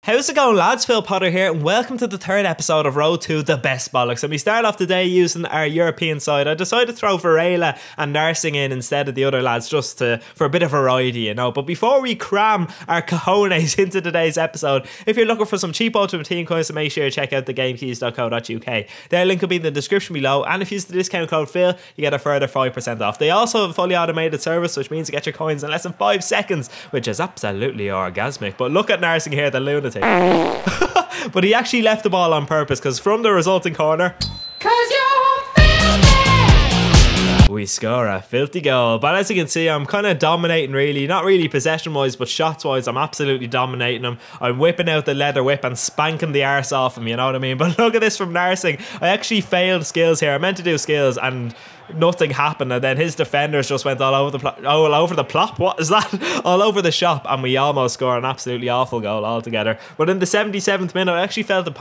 How's it going, lads? Phil Potter here, and welcome to the third episode of Road to the Best Bollocks. And we start off today using our European side. I decided to throw Varela and Narsing in instead of the other lads, just for a bit of variety, you know. But before we cram our cojones into today's episode, if you're looking for some cheap Ultimate Team coins, so make sure you check out thegamekeys.co.uk. Their link will be in the description below, and if you use the discount code Phil, you get a further 5% off. They also have a fully automated service, which means you get your coins in less than 5 seconds, which is absolutely orgasmic. But look at Narsing here, the lunatic. But he actually left the ball on purpose, because from the resulting corner, we score a filthy goal. But as you can see, I'm kind of dominating, really. Not really possession wise, but shots wise, I'm absolutely dominating him. I'm whipping out the leather whip and spanking the arse off him, you know what I mean? But look at this from Narsing. I actually failed skills here. I meant to do skills and nothing happened, and then his defenders just went all over the plop. What is that? All over the shop, and we almost score an absolutely awful goal altogether. But in the 77th minute, I actually felt the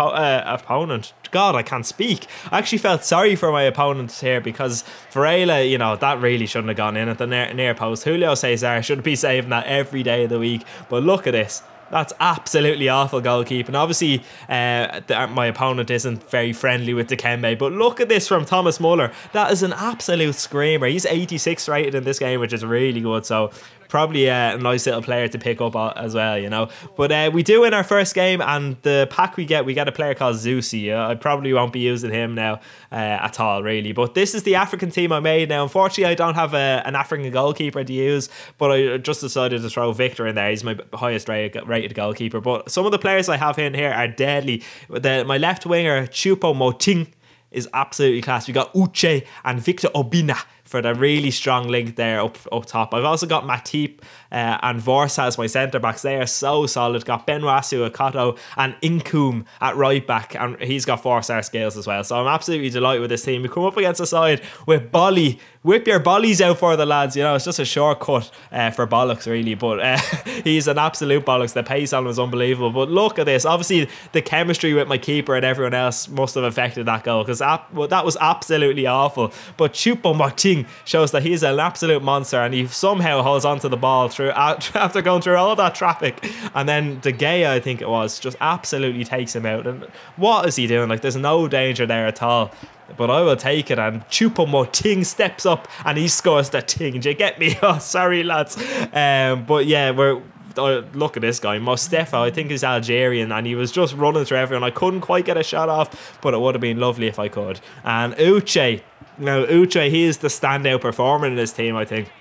opponent. God, I can't speak. I actually felt sorry for my opponent here, because Varela, you know, that really shouldn't have gone in at the near post. Julio Cesar should be saving that every day of the week. But look at this. That's absolutely awful goalkeeping. Obviously, my opponent isn't very friendly with Dikembe, but look at this from Thomas Muller. That is an absolute screamer. He's 86 rated in this game, which is really good. So probably a nice little player to pick up as well, you know. But we do win our first game, and the pack we get a player called Zusi. I probably won't be using him now at all, really. But this is the African team I made now. Unfortunately, I don't have an African goalkeeper to use, but I just decided to throw Victor in there. He's my highest rated goalkeeper. But some of the players I have in here are deadly. My left winger, Choupo-Moting, is absolutely class. We got Uche and Victor Obina for the really strong link there up top. I've also got Matip and Vorsa as my centre backs. They are so solid. Got Benwasu, Akoto and Inkum at right back, and he's got 4-star skills as well. So I'm absolutely delighted with this team. We come up against a side with Bolly. Whip your bollies out for the lads. You know, it's just a shortcut for Bollocks, really. But he's an absolute Bollocks. The pace on him was unbelievable. But look at this. Obviously, the chemistry with my keeper and everyone else must have affected that goal, because that was absolutely awful. But Choupo-Moting shows that he's an absolute monster, and he somehow holds onto the ball after going through all that traffic. And then De Gea, I think it was, just absolutely takes him out. And what is he doing? Like, there's no danger there at all. But I will take it, and Choupo-Moting steps up and he scores the ting. Do you get me? Oh, sorry, lads. But yeah, look at this guy, Mostefa. I think he's Algerian, and he was just running through everyone. I couldn't quite get a shot off, but it would have been lovely if I could. And Uche. Now, Uche, he is the standout performer in this team, I think.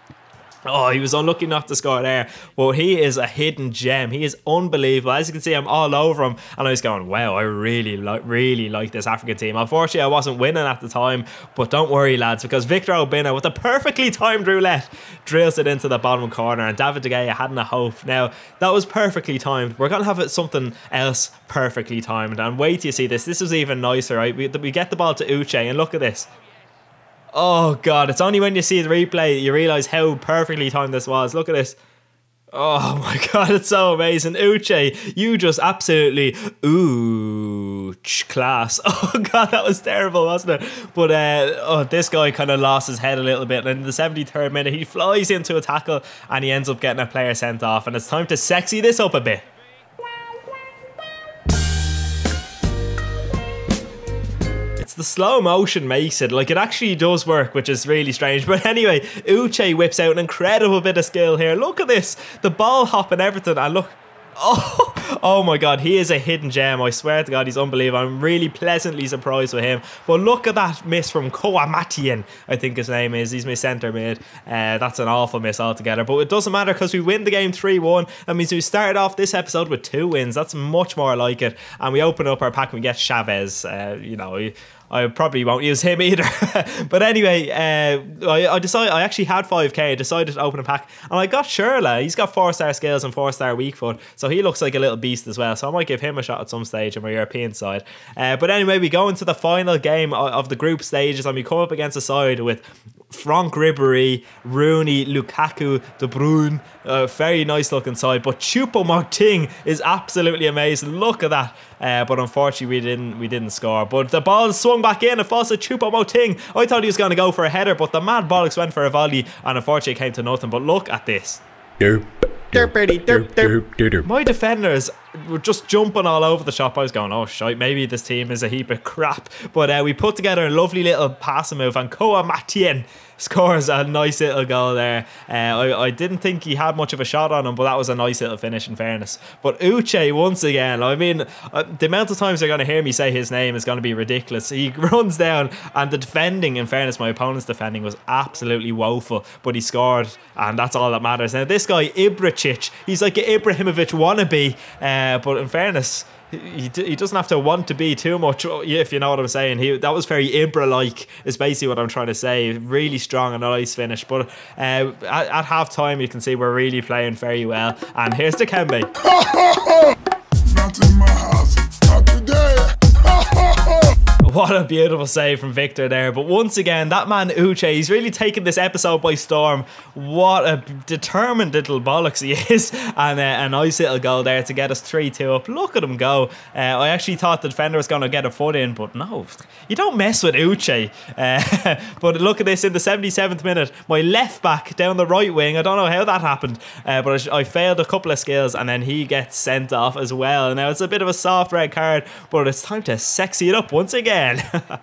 Oh, he was unlucky not to score there, but he is a hidden gem. He is unbelievable. As you can see, I'm all over him, and I was going, wow, I really like this African team. Unfortunately, I wasn't winning at the time, but don't worry, lads, because Victor Obina, with a perfectly timed roulette, drills it into the bottom corner, and David De Gea hadn't a hope. Now, that was perfectly timed. We're going to have something else perfectly timed, and wait till you see this. This was even nicer, right? We get the ball to Uche, and look at this. Oh God, it's only when you see the replay you realise how perfectly timed this was. Look at this. Oh my God, it's so amazing. Uche, you just absolutely class. Oh God, that was terrible, wasn't it? But this guy kind of lost his head a little bit, and in the 73rd minute he flies into a tackle and he ends up getting a player sent off, and it's time to sexy this up a bit. The slow motion makes it, like, it actually does work, which is really strange. But anyway, Uche whips out an incredible bit of skill here. Look at this, the ball hop and everything, and look, oh my God, he is a hidden gem. I swear to God, he's unbelievable. I'm really pleasantly surprised with him. But look at that miss from Choupo-Moting, I think his name is. He's my centre mid. That's an awful miss altogether, but it doesn't matter, because we win the game 3-1. That means we started off this episode with 2 wins. That's much more like it. And we open up our pack and we get Chavez. You know, I probably won't use him either. But anyway, I actually had 5k. I decided to open a pack, and I got Shirley. He's got 4-star skills and 4-star weak foot, so he looks like a little beast as well. So I might give him a shot at some stage on my European side. But anyway, we go into the final game of the group stages, and we come up against a side with Franck Ribéry, Rooney, Lukaku, De Bruyne. Very nice looking side, but Choupo-Moting is absolutely amazing. Look at that. But unfortunately we didn't score. But the ball swung back in and falls to Choupo-Moting. I thought he was going to go for a header, but the mad Bollocks went for a volley, and unfortunately it came to nothing. But look at this. My defenders were just jumping all over the shop. I was going, oh shite, maybe this team is a heap of crap. But we put together a lovely little passing move, and Choupo-Moting scores a nice little goal there. I didn't think he had much of a shot on him, but that was a nice little finish in fairness. But Uche, once again, I mean, the amount of times they're going to hear me say his name is going to be ridiculous. He runs down, and the defending, in fairness, my opponent's defending was absolutely woeful, but he scored, and that's all that matters. Now this guy, Ibrahimovic, he's like an Ibrahimovic wannabe, but in fairness, he doesn't have to want to be too much, if you know what I'm saying. That was very Ibra-like, is basically what I'm trying to say. Really strong and a nice finish. But at half time, you can see we're really playing very well. And here's the Kembe. Not in my house, not today. What a beautiful save from Victor there. But once again, that man Uche, he's really taken this episode by storm. What a determined little bollocks he is. And a nice little goal there to get us 3-2 up. Look at him go. I actually thought the defender was going to get a foot in, but no, you don't mess with Uche. But look at this in the 77th minute. My left back down the right wing, I don't know how that happened, but I failed a couple of skills, and then he gets sent off as well. Now it's a bit of a soft red card, but it's time to sexy it up once again. I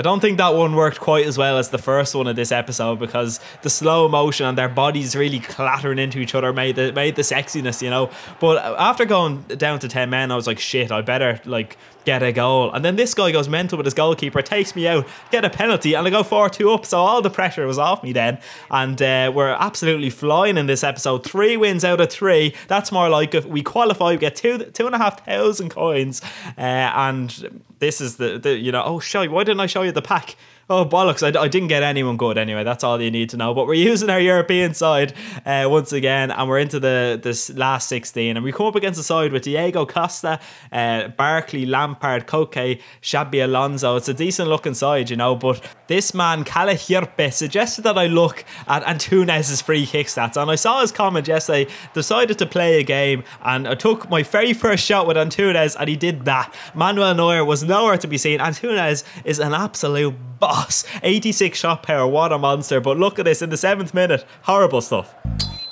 don't think that one worked quite as well as the first one of this episode, because the slow motion and their bodies really clattering into each other made the sexiness, you know. But after going down to 10 men, I was like, shit, I better like get a goal. And then this guy goes mental with his goalkeeper, takes me out, get a penalty, and I go 4-2 up. So all the pressure was off me then, and we're absolutely flying in this episode. 3 wins out of 3. That's more like if we qualify, we get 2,500 coins, and this is the you know. Oh shit, why didn't I show you the pack? Oh bollocks, I didn't get anyone good anyway. That's all you need to know. But we're using our European side once again, and we're into this last 16, and we come up against a side with Diego Costa, Barkley, Lampard, Koke, Xabi Alonso. It's a decent looking side, you know, but this man Calahirpe suggested that I look at Antunes's free kick stats, and I saw his comment yesterday, decided to play a game, and I took my very first shot with Antunes, and he did that. Manuel Neuer was nowhere to be seen. Antunes is an absolute boss. 86 shot power, what a monster. But look at this in the 7th minute, horrible stuff.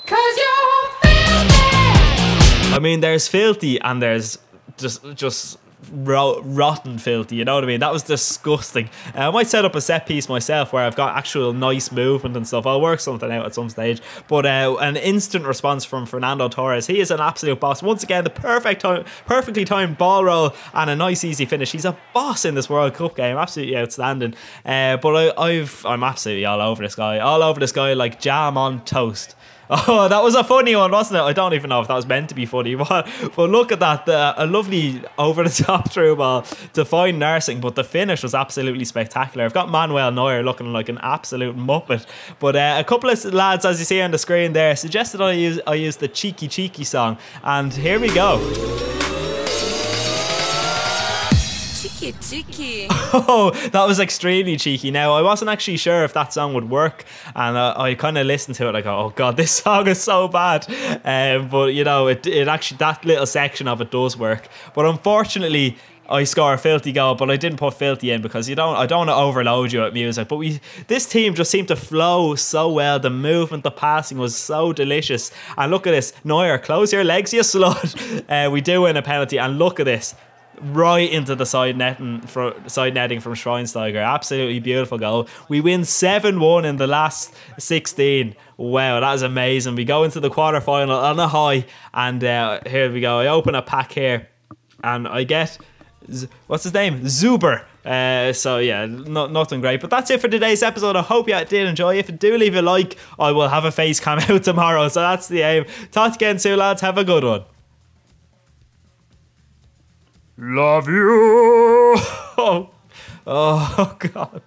'Cause you're filthy. I mean, there's filthy and there's just rotten filthy, you know what I mean? That was disgusting. I might set up a set piece myself where I've got actual nice movement and stuff. I'll work something out at some stage. But an instant response from Fernando Torres. He is an absolute boss. Once again, the perfectly timed ball roll and a nice easy finish. He's a boss in this World Cup game. Absolutely outstanding. But I'm absolutely all over this guy. All over this guy like jam on toast. Oh, that was a funny one, wasn't it? I don't even know if that was meant to be funny, but look at that. A lovely over-the-top through ball to find nursing, but the finish was absolutely spectacular. I've got Manuel Neuer looking like an absolute muppet. But a couple of lads, as you see on the screen there, suggested I use the Cheeky Cheeky song, and here we go. Cheeky. Oh, that was extremely cheeky. Now, I wasn't actually sure if that song would work, and I kind of listened to it. I go, oh god, this song is so bad. But you know, it actually, that little section of it does work. But unfortunately, I score a filthy goal, but I didn't put filthy in because I don't want to overload you with music. But this team just seemed to flow so well. The movement, the passing was so delicious. And look at this, Neuer, close your legs, you slut. We do win a penalty, and look at this. Right into the side netting from Schweinsteiger. Absolutely beautiful goal. We win 7-1 in the last 16. Wow, that is amazing. We go into the quarterfinal on a high, and here we go. I open a pack here, and I get, what's his name? Zuber. So yeah, nothing great, but that's it for today's episode. I hope you did enjoy. If you do, leave a like. I will have a face cam out tomorrow, so that's the aim. Talk again soon, lads. Have a good one. Love you. Oh God.